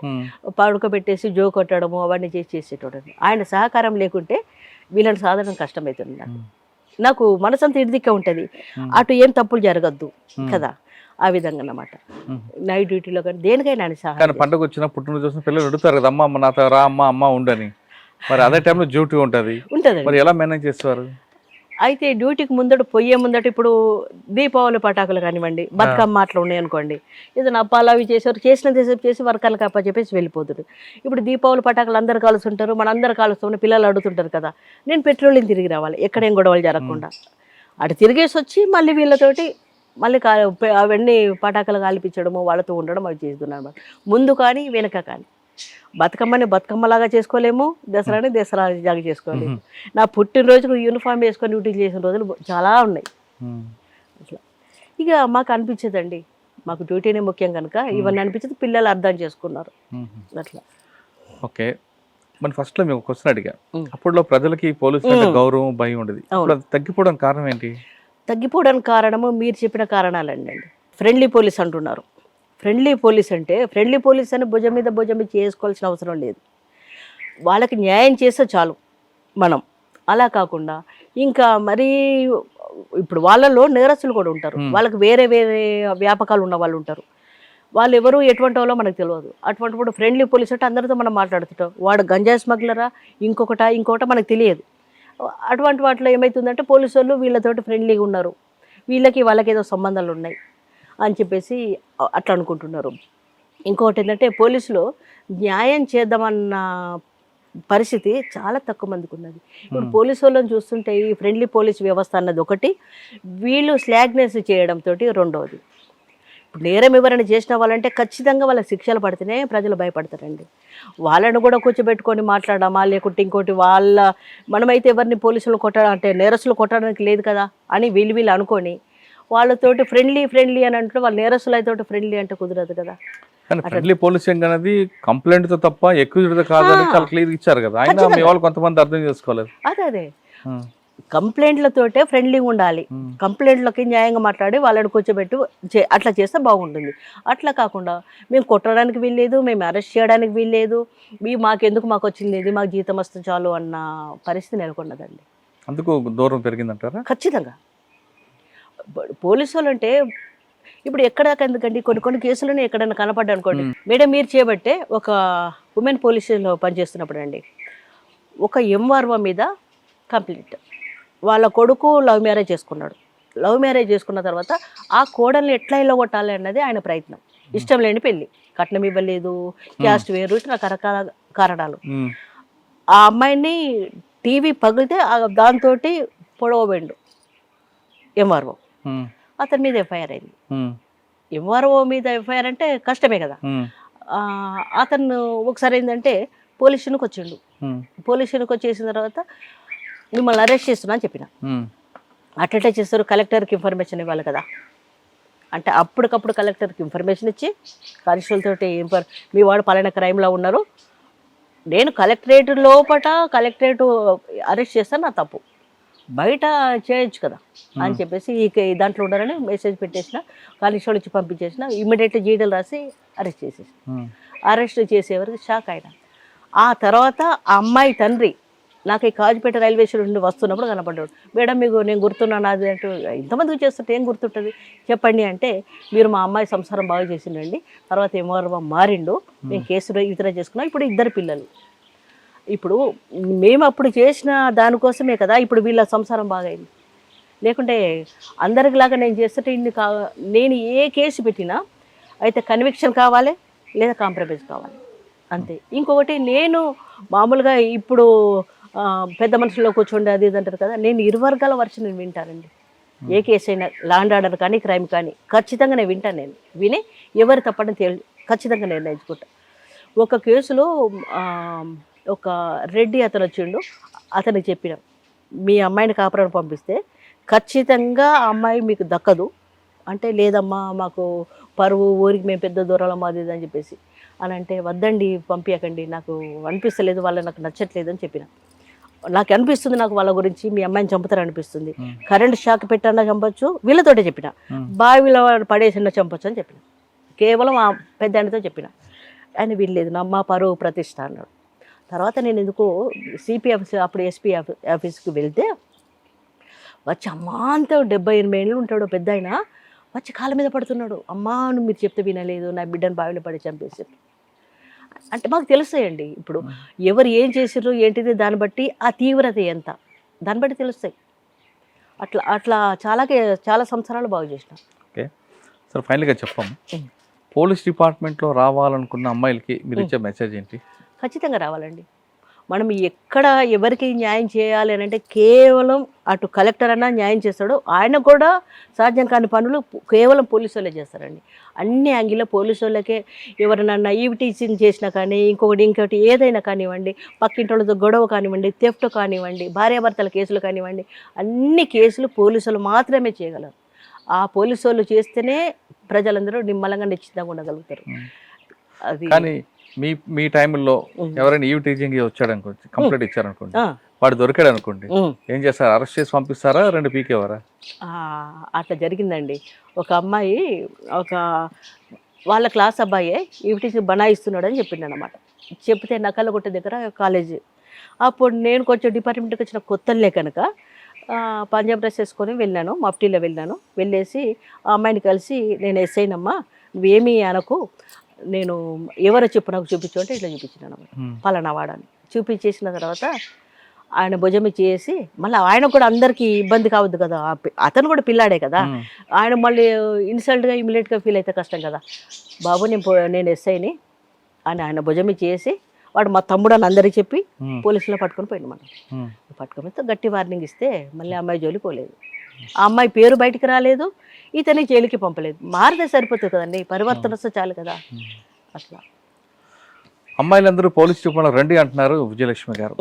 పడుకోబెట్టేసి జో కొట్టడము అవన్నీ చేసేటోడు. ఆయన సహకారం లేకుంటే వీళ్ళని సాధనం కష్టమవుతుంది నాకు మనసంతా ఇడిదిక్క ఉంటుంది, అటు ఏం తప్పులు జరగద్దు కదా, ఆ విధంగా అన్నమాట. నైట్ డ్యూటీలో కానీ దేనికైనా ఆయన కానీ సహాయం పండుగ వచ్చిన పుట్టినరోజు వచ్చిన పిల్లలు అడుగుతారు కదా, అమ్మ అమ్మ నాతో రా, అమ్మ అమ్మ ఉండని. మరి అదే టైంలో డ్యూటీ ఉంటుంది, ఉంటుందండి. మరి ఎలా మేనేజ్ చేస్తారు? అయితే డ్యూటీకి ముందట పొయ్యే ముందట ఇప్పుడు దీపావళి పటాకులు కానివ్వండి, బతుకమ్మ అట్లా ఉన్నాయి అనుకోండి, ఏదైనా అప్పాలు అవి చేసేవారు, చేసినంతసేపు చేసి వర్కర్లకు అప్ప చెప్పేసి వెళ్ళిపోతుంది. ఇప్పుడు దీపావళి పటాకులు అందరు కాలుస్తుంటారు, మన అందరు కాలుస్తామని పిల్లలు అడుగుతుంటారు కదా, నేను పెట్రోలింగ్ తిరిగి రావాలి, ఎక్కడేం గొడవలు జరగకుండా అటు తిరిగేసి వచ్చి మళ్ళీ వీళ్ళతోటి మళ్ళీ అవన్నీ పటాకులు కాల్పించడము, వాళ్ళతో ఉండడం అవి చేస్తున్నాను. ముందు కానీ వెనక కానీ బతుకమ్మని బతుకమ్మలాగా చేసుకోలేము, దసరాని దసరాలాగా చేసుకోలేము. నా పుట్టినరోజుకు యూనిఫామ్ వేసుకొని డ్యూటీ చేసిన రోజులు చాలా ఉన్నాయి. అట్లా ఇక మాకు అనిపించదండి, మాకు డ్యూటీనే ముఖ్యం కనుక ఇవన్నీ అనిపించదు, పిల్లలు అర్థం చేసుకున్నారు అట్లా. ఓకే, మరి ఫస్ట్లో మేము క్వశ్చన్ అడిగా, అప్పట్లో ప్రజలకి పోలీసులు అంటే గౌరవం, భయం ఉండేది, ఇప్పుడు అది తగ్గిపోవడం కారణం ఏంటి? తగ్గిపోవడానికి కారణము మీరు చెప్పిన కారణాలండి. ఫ్రెండ్లీ పోలీస్ అంటున్నారు. ఫ్రెండ్లీ పోలీస్ అంటే ఫ్రెండ్లీ పోలీస్ అని భుజం మీద చేసుకోవాల్సిన అవసరం లేదు, వాళ్ళకి న్యాయం చేస్తే చాలు మనం. అలా కాకుండా ఇంకా మరీ ఇప్పుడు వాళ్ళలో నేరస్తులు కూడా ఉంటారు, వాళ్ళకి వేరే వేరే వ్యాపకాలు ఉన్న వాళ్ళు ఉంటారు, వాళ్ళు ఎవరు ఎటువంటి వాళ్ళో మనకు తెలియదు. అటువంటిప్పుడు ఫ్రెండ్లీ పోలీస్ అంటే అందరితో మనం మాట్లాడుతుంటాం, వాడు గంజాయి స్మగ్లరా ఇంకొకట మనకు తెలియదు. అటువంటి వాటిలో ఏమవుతుందంటే పోలీసు వాళ్ళు వీళ్ళతోటి ఫ్రెండ్లీగా ఉన్నారు, వాళ్ళకి ఏదో సంబంధాలు ఉన్నాయి అని చెప్పేసి అట్లా అనుకుంటున్నారు. ఇంకొకటి ఏంటంటే పోలీసులో న్యాయం చేద్దామన్న పరిస్థితి చాలా తక్కువ మందికి ఉన్నది. ఇప్పుడు పోలీసు వాళ్ళని చూస్తుంటే ఈ ఫ్రెండ్లీ పోలీస్ వ్యవస్థ అన్నది ఒకటి, వీళ్ళు స్లాగ్నెస్ చేయడంతో రెండవది. ఇప్పుడు నేరం ఎవరైనా చేసిన వాళ్ళంటే ఖచ్చితంగా వాళ్ళ శిక్షలు పడితేనే ప్రజలు భయపడతారండి. వాళ్ళను కూడా కూర్చోబెట్టుకొని మాట్లాడమా, లేకుంటే ఇంకోటి మనమైతే ఎవరిని పోలీసులు అంటే నేరస్తులు కొట్టడానికి లేదు కదా అని వీళ్ళు అనుకొని వాళ్ళతోటి ఫ్రెండ్లీ అని అంటే వాళ్ళ నేరస్తులతోటి ఫ్రెండ్లీ అంటే కుదరదు కదా. కానీ ఫ్రెండ్లీ పోలీసింగ్ అనేది కంప్లైంట్ తో తప్ప ఎక్కువ కాదని చాలా క్లియర్ ఇచ్చారు కదా, అయినా మీ వాళ్ళు కొంతమంది అర్థం చేసుకోలేదు. అదే కంప్లైంట్లతోటే ఫ్రెండ్లీగా ఉండాలి, కంప్లైంట్లకి న్యాయంగా మాట్లాడి వాళ్ళని కూర్చోబెట్టి అట్లా చేస్తే బాగుంటుంది. అట్లా కాకుండా మేము కొట్టడానికి వీల్లేదు, మేము అరెస్ట్ చేయడానికి వీల్లేదు, మాకు వచ్చింది ఇది, మాకు జీతం వస్తే చాలు అన్న పరిస్థితి నెలకొన్నదండి. అందుకు దూరం పెరిగిందంటారా? ఖచ్చితంగా. పోలీసు వాళ్ళు అంటే ఇప్పుడు ఎందుకండి కొన్ని కేసులను ఎక్కడైనా కనపడ్డా అనుకోండి, మేడం మీరు చేయబట్టే ఒక ఉమెన్ పోలీసులో పనిచేస్తున్నప్పుడు అండి, ఒక ఎంఆర్ఓ మీద కంప్లైంట్, వాళ్ళ కొడుకు లవ్ మ్యారేజ్ చేసుకున్నాడు, లవ్ మ్యారేజ్ చేసుకున్న తర్వాత ఆ కోడల్ని ఎట్లా ఇల్లగొట్టాలి అన్నది ఆయన ప్రయత్నం. ఇష్టం లేని పెళ్ళి, కట్నం ఇవ్వలేదు, క్యాస్ట్ వేరు, రకరకాల కారణాలు. ఆ అమ్మాయిని టీవీ పగిలితే దాంతో పొడవబెండు ఎంఆర్ఓ, అతని మీద ఎఫ్ఐఆర్ అయింది. ఎంఆర్ఓ మీద ఎఫ్ఐఆర్ అంటే కష్టమే కదా. అతను ఒకసారి ఏంటంటే పోలీస్ స్టేషన్కి వచ్చిండు, పోలీస్ స్టేషన్కి వచ్చేసిన తర్వాత మిమ్మల్ని అరెస్ట్ చేస్తున్నా అని చెప్పిన. అట్లా చేస్తారు, కలెక్టర్కి ఇన్ఫర్మేషన్ ఇవ్వాలి కదా అంటే అప్పటికప్పుడు కలెక్టర్కి ఇన్ఫర్మేషన్ ఇచ్చి కానిస్టేబుల్ తోటి మీ వాడు పలానా క్రైమ్లో ఉన్నారు, నేను కలెక్టరేట్ లోపల కలెక్టరేట్ అరెస్ట్ చేస్తాను, నా తప్పు, బయట చేయొచ్చు కదా అని చెప్పేసి దాంట్లో ఉండాలని మెసేజ్ పెట్టేసిన, కానిస్టేబుల్ ఇచ్చి పంపించేసిన, ఇమ్మీడియట్లీ జీడీలు రాసి అరెస్ట్ చేసేసి, అరెస్ట్ చేసేవరకు షాక్ అయినా. ఆ తర్వాత ఆ అమ్మాయి తండ్రి నాకు ఈ కాజుపేట రైల్వే స్టేషన్ నుండి వస్తున్నప్పుడు కనపడ్డాడు, మేడం మీకు నేను గుర్తున్నాను అది అంటూ, ఇంతమందికి చేస్తుంటే ఏం గుర్తుంటుంది చెప్పండి అంటే, మీరు మా అమ్మాయి సంసారం బాగా చేసిండండి, తర్వాత ఎంఆర్ఓ మారిండు, మేము కేసు విత్డ్రా చేసుకున్నాం, ఇప్పుడు 2 పిల్లలు. ఇప్పుడు మేము అప్పుడు చేసిన దానికోసమే కదా ఇప్పుడు వీళ్ళ సంసారం బాగైంది, లేకుంటే అందరికిలాగా నేను చేస్తుంటే నేను ఏ కేసు పెట్టినా అయితే కన్విక్షన్ కావాలి లేదా కాంప్రమైజ్ కావాలి అంతే. ఇంకొకటి నేను మామూలుగా ఇప్పుడు పెద్ద మనుషుల్లో కూర్చోండి అది ఇది అంటారు కదా, నేను 2 వర్గాల వర్షన్ నేను వింటానండి. ఏ కేసు అయినా లాండ్ ఆర్డర్ కానీ క్రైమ్ కానీ ఖచ్చితంగా నేను వింటాను, నేను విని ఎవరు తప్పని ఖచ్చితంగా నిర్ణయించుకుంటా. ఒక కేసులో ఒక రెడ్డి అతను వచ్చిండు, అతనికి చెప్పిన మీ అమ్మాయిని కాపురాన్ని పంపిస్తే ఖచ్చితంగా ఆ అమ్మాయి మీకు దక్కదు అంటే, లేదమ్మా మాకు పరువు, ఊరికి మేము పెద్ద దూరంలో మాది ఇది అని చెప్పేసి అని అంటే, వద్దండి పంపించకండి, నాకు అనిపిస్తలేదు, వాళ్ళు నాకు నచ్చట్లేదు అని చెప్పిన. నాకు అనిపిస్తుంది, నాకు వాళ్ళ గురించి మీ అమ్మాయిని చంపుతారు అనిపిస్తుంది, కరెంట్ షాక్ పెట్టన్నా చంపొచ్చు, వీళ్ళతోటే చెప్పిన, బావిలో పడేసిన చంపొచ్చు అని చెప్పిన, కేవలం ఆ పెద్ద ఆయనతో చెప్పిన. ఆయన వీల్లేదు, మా పరువు ప్రతిష్ట అన్నాడు. తర్వాత నేను ఎందుకో సిపి ఆఫీస్, అప్పుడు ఎస్పీ ఆఫీస్కి వెళ్తే వచ్చి అమ్మా అంతా 78 ఏళ్ళు ఉంటాడు పెద్ద ఆయన, వచ్చి కాళ్ళ మీద పడుతున్నాడు, అమ్మా నువ్వు మీరు చెప్తే వినలేదు, నా బిడ్డను బావిలో పడి చంపేసి. అంటే మాకు తెలుస్తాయండి ఇప్పుడు ఎవరు ఏం చేసారు ఏంటిది, దాన్ని బట్టి ఆ తీవ్రత ఎంత, దాన్ని బట్టి తెలుస్తాయి. అట్లా అట్లా చాలా సంవత్సరాలు బాగు చేసిన. ఓకే సార్, ఫైనల్గా చెప్పాము, పోలీస్ డిపార్ట్మెంట్లో రావాలనుకున్న అమ్మాయిలకి మీరు ఇచ్చే మెసేజ్ ఏంటి? ఖచ్చితంగా రావాలండి. మనం ఎక్కడ ఎవరికి న్యాయం చేయాలి అని అంటే కేవలం అటు కలెక్టర్ అన్నా న్యాయం చేస్తాడు, ఆయన కూడా సాధ్యం కాని పనులు కేవలం పోలీసు వాళ్ళే చేస్తారండి. అన్ని యాంగిల్లో పోలీసు వాళ్ళకే, ఎవరినన్నా ఈవిటీసింగ్ చేసినా కానీ ఇంకోటి ఏదైనా కానివ్వండి, పక్కింటి వాళ్ళతో గొడవ కానివ్వండి, థెఫ్ట్ కానివ్వండి, భార్యాభర్తల కేసులు కానివ్వండి, అన్ని కేసులు పోలీసులు మాత్రమే చేయగలరు. ఆ పోలీసు వాళ్ళు చేస్తేనే ప్రజలందరూ నిమ్మలంగా నిశ్చితంగా ఉండగలుగుతారు. అది కానీ మీ టైంలో ఎవరైనా ఈవ్ టీచింగ్ వచ్చాడు అనుకోండి, కంప్లైంట్ ఇచ్చారనుకోండి, వాడు దొరికాడు అనుకోండి, ఏం చేస్తారు? అరెస్ట్ చేసి పంపిస్తారా, 2 పీకేవారా? అట్లా జరిగిందండి. ఒక అమ్మాయి, ఒక వాళ్ళ క్లాస్ అబ్బాయే ఈవ్ టీచింగ్ బనాయిస్తున్నాడు అని చెప్పిండు అనమాట. చెప్తే నకలగొట్ట దగ్గర కాలేజీ, అప్పుడు నేను కొంచెం డిపార్ట్మెంట్కి వచ్చిన కొత్తలే కనుక పంజాబ్ డ్రెస్ వేసుకొని వెళ్ళాను, మఫ్టీలో వెళ్ళాను. వెళ్ళేసి ఆ అమ్మాయిని కలిసి, నేను ఎస్ఐనమ్మా, నువ్వేమీ అనకు, నేను ఎవరో చెప్పు నాకు చూపించు అంటే ఇట్లా చూపించినాను అనమాట, పలానా వాడని చూపించేసిన తర్వాత ఆయన భుజం చేసి, మళ్ళీ ఆయన కూడా అందరికీ ఇబ్బంది కావద్దు కదా, అతను కూడా పిల్లాడే కదా, ఆయన మళ్ళీ ఇన్సల్ట్గా ఇమిడియట్గా ఫీల్ అయితే కష్టం కదా, బాబు నేను ఎస్ఐని అని ఆయన భుజం చేసి, వాడు మా తమ్ముడు అని అందరికీ చెప్పి పోలీసులో పట్టుకొని పోయింది. మనం పట్టుకొని గట్టి వార్నింగ్ ఇస్తే మళ్ళీ అమ్మాయి జోలికి పోలేదు, ఆ అమ్మాయి పేరు బయటికి రాలేదు, ఇతని జైలుకి పంపలేదు. మారితే సరిపోతుంది కదండి, పరివర్తన వస్తే చాలు కదా. అట్లా అమ్మాయిలందరూ పోలీస్ డిపార్ట్మెంట్ రండి అంటున్నారు విజయలక్ష్మి గారు.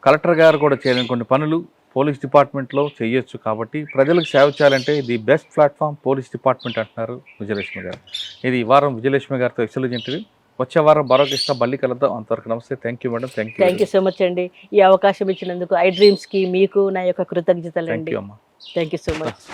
కలెక్టర్ గారు కూడా చేయలేని కొన్ని పనులు పోలీస్ డిపార్ట్మెంట్లో చేయొచ్చు, కాబట్టి ప్రజలకు సేవ చేయాలంటే the best platform police department అంటున్నారు విజయలక్ష్మి గారు. ఇది ఈ వారం విజయలక్ష్మి గారితో ఎక్సలెంట్ ఇంటర్వ్యూ. వచ్చే వారం మరొక ఇష్టం మళ్ళీ కలుద్దాం. అంతవరకు నమస్తే. Thank you madam. Thank you so much అండి, ఈ అవకాశం ఇచ్చినందుకు. ఐ డ్రీమ్స్కి మీకు నా యొక్క కృతజ్ఞతలు అండి. థ్యాంక్ యూ అమ్మా. Thank you so much.